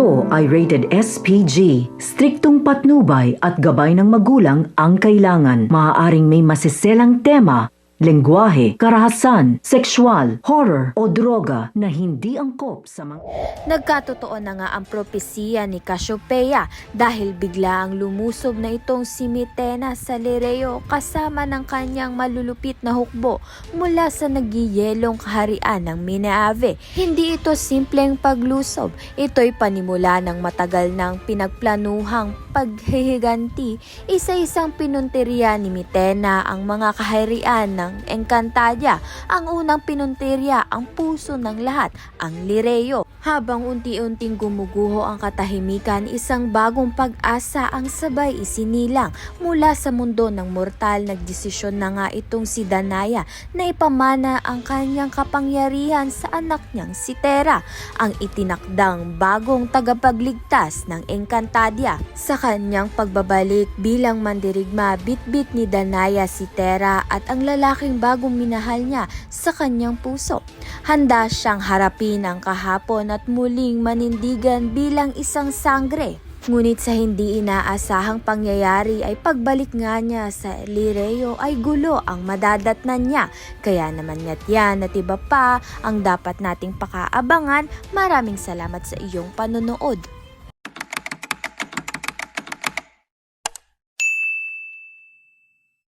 ito ay rated SPG. Striktong patnubay at gabay ng magulang ang kailangan. Maaaring may masiselang tema, lengguwahe, karahasan, sexual, horror o droga na hindi angkop sa mga... Nagkatotoo na nga ang propesiya ni Cassiopeia dahil biglaang lumusob na itong si Mitena sa Lireo kasama ng kanyang malulupit na hukbo mula sa nagyiyelong kaharian ng Mineave. Hindi ito simpleng paglusob, ito'y panimula ng matagal ng pinagplanuhang paghihiganti. Isa-isang pinunteriya ni Mitena ang mga kaharian ng Encantadia. Ang unang pinunteriya ang puso ng lahat, ang Lireo. Habang unti-unting gumuguho ang katahimikan, isang bagong pag-asa ang sabay isinilang mula sa mundo ng mortal. Nagdesisyon na nga itong si Danaya na ipamana ang kanyang kapangyarihan sa anak niyang si Terra, ang itinakdang bagong tagapagligtas ng Encantadia. Sa kanyang pagbabalik bilang mandirigma, bitbit ni Danaya si Terra at ang lalaking bagong minahal niya sa kanyang puso. Handa siyang harapin ang kahapon at muling manindigan bilang isang sangre. Ngunit sa hindi inaasahang pangyayari ay pagbalik nga niya sa Lireo ay gulo ang madadatnan niya. Kaya naman yan at iba pa ang dapat nating pakaabangan. Maraming salamat sa iyong panonood.